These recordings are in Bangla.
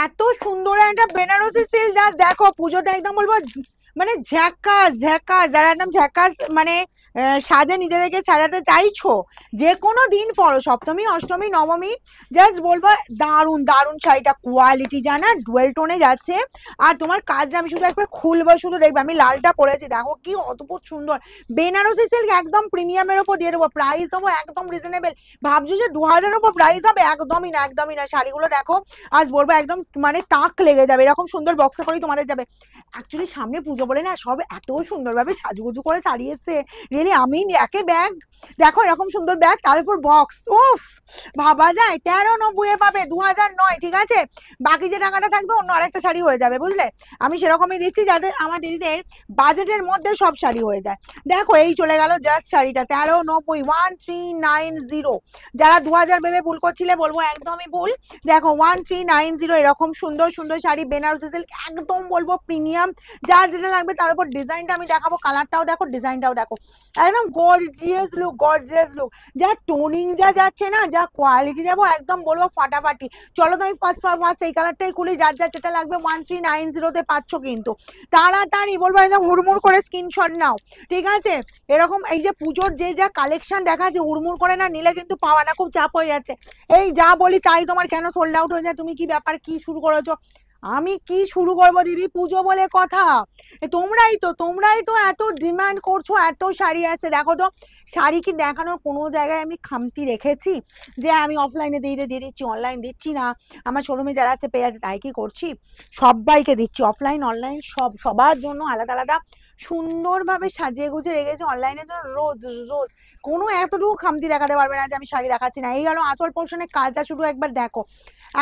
এত সুন্দর একটা বেনারসি সিল্ক, জাস্ট দেখো পুজোতে একদম বলবো মানে ঝ্যাকাস ঝ্যাকাস, যারা একদম ঝ্যাকাস মানে সাজে নিজেদেরকে সাজাতে চাইছো, যে কোনো দিন পরো, সপ্তমী অষ্টমী নবমী, জাস্ট বলবো দারুণ দারুণ শাড়িটা, কোয়ালিটি জানা ডুয়েল টোনে যাচ্ছে। আর তোমার কাজটা আমি শুধু একবার খুলবো, শুধু দেখবে আমি লালটা পরেছি, দেখো কি অদ্ভুত সুন্দর বেনারসি সিল্ক, একদম প্রিমিয়ামের ওপর দিয়ে দেবো, প্রাইস দেবো একদম রিজনেবল। ভাবছো যে 2000-এর উপর প্রাইস হবে, একদমই না একদমই না। শাড়িগুলো দেখো আজ বলবো একদম মানে তাক লেগে যাবে, এরকম সুন্দর বক্সে করেই তোমাদের যাবে। অ্যাকচুয়ালি সামনে পুজো বলে না সব এত সুন্দরভাবে সাজুগুজু করে সারিয়েছে, রিয়েলি আমি একে ব্যাগ দেখো এরকম সুন্দর ব্যাগ, তার উপর বক্স, উফ ভাবা যায় 1390 পাবে, 2000 নয়, ঠিক আছে? বাকি যে টাকাটা থাকবে অন্য আরেকটা শাড়ি হয়ে যাবে, বুঝলে? আমি সেরকমই দিচ্ছি যাদের আমার দিদিদের বাজেটের মধ্যে সব শাড়ি হয়ে যায়। দেখো এই চলে গেল জাস্ট শাড়িটা 1390, 1390। যারা 2000 ভেবে ভুল করছিলে বলবো একদমই ভুল। দেখো 1390, এরকম সুন্দর সুন্দর শাড়ি বেনারসি সিল্ক, একদম বলবো প্রিমিয়াম। যার যেটা লাগবে তার উপর ডিজাইনটা আমি দেখাবো, কালারটাও দেখো ডিজাইনটাও দেখো, একদম গর্জিয়াস লুক গর্জিয়াস লুক। যা টোনিং যা যাচ্ছে না, যা কোয়ালিটি দেবো একদম বলবো ফাটাফাটি। চলো তো আমি ফার্স্ট এই কালারটাই খুলি, যার যা যেটা লাগবে 1390-তে পাচ্ছ কিন্তু। তাড়াতাড়ি বলবো একদম হুড়মুড় করে স্ক্রিনশট নাও, ঠিক আছে? এরকম এই যে পুজোর যে যা কালেকশন দেখাচ্ছে, হুড়মুড় করে না নিলে কিন্তু পাওয়া না, খুব চাপ হয়ে যাচ্ছে। এই যা বলি তাই তোমার কেন সোল্ড আউট হয়ে যায়, তুমি কি ব্যাপার, কি শুরু করেছো? আমি কি শুরু করবো দিদি, পুজো বলে কথা। তোমরাই তো এত ডিমান্ড করছো, এত শাড়ি আছে, দেখো তো শাড়ি কি দেখানোর কোনো জায়গায় আমি খামতি রেখেছি যে আমি অফলাইনে দিয়ে দিচ্ছি, অনলাইন দিচ্ছি না? আমার শোরুমে যারা আছে পেয়ে আছে, তাই কি করছি? সবাইকে দিচ্ছি, অফলাইন অনলাইন সবার জন্য আলাদা আলাদা সুন্দরভাবে সাজিয়ে গুছিয়ে রেখেছি অনলাইনের জন্য, রোজ রোজ কোনো এতটুকু খামতি দেখাতে পারবে না যে আমি শাড়ি দেখাচ্ছি না। এই গেল আঁচল পোর্শনের কাজটা, শুধু একবার দেখো,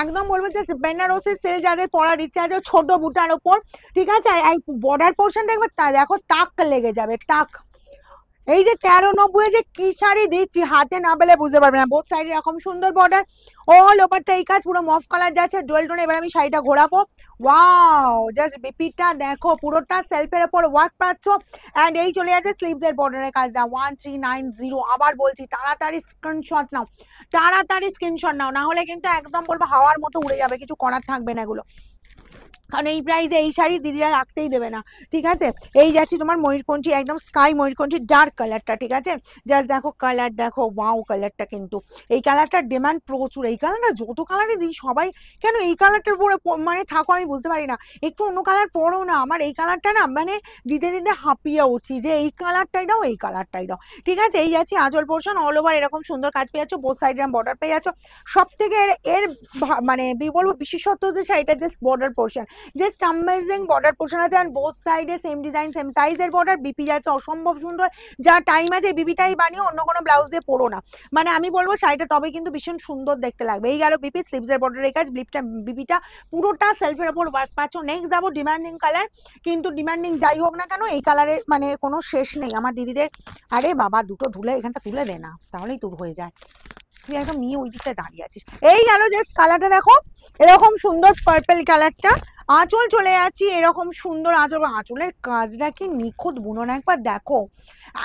একদম বলবো যে বেনারসি সিল্ক যাদের পরার ইচ্ছা আছে ছোট বুটার ওপর, ঠিক আছে? আর এই বর্ডার পোর্শনটা একবার দেখো, তাক লেগে যাবে তাক। এই যে 1390 যে কি শাড়ি দিচ্ছি, হাতে না পেলে বুঝতে পারবে না। বোথ সাইডে এরকম সুন্দর বর্ডার, অল ওভারটা এই কাজ, পুরো মফ কালার যাচ্ছে ডুয়েল টোনে। এবার আমি শাড়িটা ঘোরাবো, ওয়াও জাস্ট বিপিটা দেখো, পুরোটা সেলফের ওপর ওয়ার্ক পাচ্ছ। এন্ড এই চলে যাচ্ছে স্লিভস এর বর্ডারের কাজটা 1390। আবার বলছি তাড়াতাড়ি স্ক্রিনশট নাও, তাড়াতাড়ি স্ক্রিনশট নাও, না হলে কিন্তু একদম বলবো হাওয়ার মতো উড়ে যাবে, কিছু করার থাকবে না এগুলো। কারণ এই প্রাইসে এই শাড়ি দিদিরা রাখতেই দেবে না, ঠিক আছে? এই যাচ্ছি তোমার ময়ূরকণ্ঠী, একদম স্কাই ময়ূরকণ্ঠী ডার্ক কালারটা, ঠিক আছে? জাস্ট দেখো কালার দেখো, ওয়াও কালারটা কিন্তু, এই কালারটার ডিমান্ড প্রচুর। এই কালারটা যত কালারে দিই সবাই কেন এই কালারটার উপরে মানে থাকো, আমি বুঝতে পারি না। একটু অন্য কালার পরো না, আমার এই কালারটা না মানে দিতে দিতে হাঁপিয়ে উঠছি যে এই কালারটাই দাও এই কালারটাই দাও, ঠিক আছে? এই যাচ্ছি আঁচল পোর্শন, অল ওভার এরকম সুন্দর কাজ পেয়ে যাচ্ছ, বোথ সাইডে বর্ডার পেয়ে যাচ্ছ। সব থেকে এর মানে বলবো বিশেষত্ব যে শাড়িটা just border portion, just amazing border portion আছে। আর বোথ সাইডে সেম ডিজাইন সেম সাইজের বর্ডার, বিপি যাচ্ছে অসম্ভব সুন্দর। যা টাইম আছে বিপিটাই বানিয়ে, অন্য কোনো ব্লাউজ দিয়ে পরো না, মানে আমি বলবো শাড়িটা তবে কিন্তু ভীষণ সুন্দর দেখতে লাগবে। এই গেল বিপি, স্লিভসের বর্ডারের কাজ, বিপিটা পুরোটা সেলফের ওপর ওয়ার্ক পাচ্ছ। নেক্সট যাবো ডিমান্ডিং কালার, কিন্তু ডিমান্ডিং যাই হোক না কেন এই কালারের মানে কোনো শেষ নেই আমার দিদিদের। আরে বাবা দুটো ধুলে এখানটা তুলে দে না, তাহলেই তোর হয়ে যায়। তুই একদম নিয়ে ওই দিকটা দাঁড়িয়ে আছিস। এই গেল জাস্ট কালারটা দেখো, এরকম সুন্দর পার্পল কালারটা। আঁচল চলে যাচ্ছি এরকম সুন্দর আঁচল, আঁচলের কাজটা কি নিখুঁত বুনন, একবার দেখো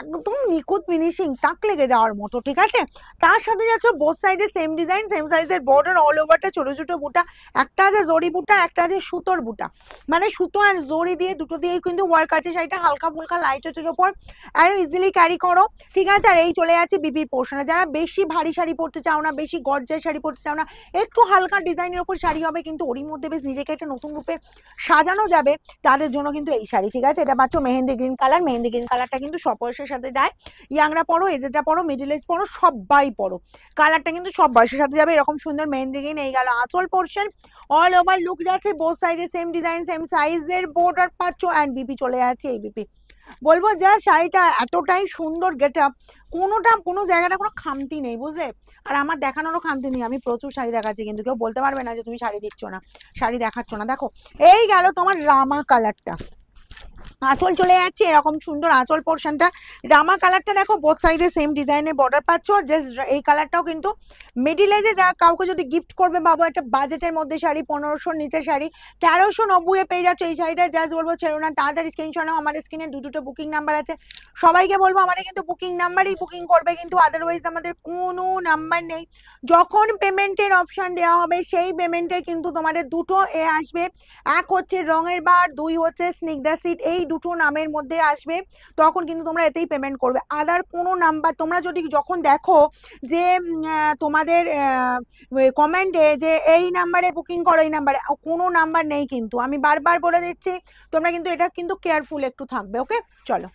একদম নিখুঁত ফিনিশিং, তাক লেগে যাওয়ার মতো, ঠিক আছে? তার সাথে যাচ্ছে বোথ সাইডে সেম ডিজাইন সেম সাইজের বর্ডার, অল ওভারটা ছোট ছোট বুটা, একটা আছে জরি বুটা একটা আছে সুতোর বুটা, মানে সুতো আর জরি দিয়ে দুটো দিয়েই কিন্তু ওয়ার্ক আছে। শাড়িটা হালকা ফুলকা লাইট হচ্ছে ওপর, আর ইজিলি ক্যারি করো, ঠিক আছে? আর এই চলে যাচ্ছে বিপির পোর্শনে, যারা বেশি ভারী শাড়ি পরতে চাও না, বেশি গর্জার শাড়ি পরতে চাও না, একটু হালকা ডিজাইনের উপর শাড়ি হবে কিন্তু ওরই মধ্যে বেশ নিজেকে একটা নতুন রূপে সাজানো যাবে, তাদের জন্য কিন্তু এই শাড়ি, ঠিক আছে? এটা পাচ্ছ mehndi green colour, mehndi green কালারটা কিন্তু সব বয়সের সাথে যায়, ইয়াংরা পড়ো, এজেটা পড়ো, মিডল এজ পড়ো, সবাই পড়ো, কালারটা কিন্তু সব বয়সের সাথে যাবে। এরকম সুন্দর মেহেন্দি গ্রিন। এই গেল আঁচল পোর্শন, অল ওভার লুক যাচ্ছে, বোথ সাইডে সেম ডিজাইন সেম সাইজের বর্ডার পাচ্ছ। অ্যান্ড বিপি চলে যাচ্ছে, এই বিপি বলবো যা শাড়িটা এতটাই সুন্দর গেট আপ, কোনো জায়গাটা কোনো খামতি নেই, বুঝলে? আর আমার দেখানোরও খামতি নেই, আমি প্রচুর শাড়ি দেখাচ্ছি, কিন্তু কেউ বলতে পারবে না যে তুমি শাড়ি দিচ্ছ না, শাড়ি দেখাচ্ছ না। দেখো এই গেল তোমার রামা কালারটা, আঁচল চলে যাচ্ছে এরকম সুন্দর আঁচল পোর্শনটা, রামা কালারটা দেখো, বোথ সাইডে সেম ডিজাইনের বর্ডার পাচ্ছ। জাস্ট এই কালারটাও কিন্তু মিডিল এজে যা কাউকে যদি গিফট করবে বাবু একটা বাজেটের মধ্যে শাড়ি, 1500 নিচে শাড়ি 1390 পেয়ে যাচ্ছে এই শাড়িটা। জাস্ট বলবো ছেড়ো না, তাড়াতাড়ি স্ক্রিনশট নাও, আমার স্ক্রিনে দুটো বুকিং নাম্বার আছে, সবাইকে বলবো আমাদের কিন্তু বুকিং নাম্বারেই বুকিং করবে, কিন্তু আদারওয়াইজ আমাদের কোনো নাম্বার নেই। যখন পেমেন্টের অপশন দেওয়া হবে সেই পেমেন্টের কিন্তু তোমাদের দুটো আসবে, এক হচ্ছে রঙের বার, দুই হচ্ছে স্নিগ্ধা সিট, এই দুটো নামের মধ্যে আসবে, তখন কিন্তু তোমরা এতেই পেমেন্ট করবে। আদার কোনো নাম্বার তোমরা যদি যখন দেখো যে তোমাদের কমেন্টে যে এই নাম্বারে বুকিং করো, এই নাম্বারে কোনো নাম্বার নেই, কিন্তু আমি বারবার বলে দিচ্ছি তোমরা কিন্তু এটা কিন্তু কেয়ারফুল একটু থাকবে। ওকে, চলো।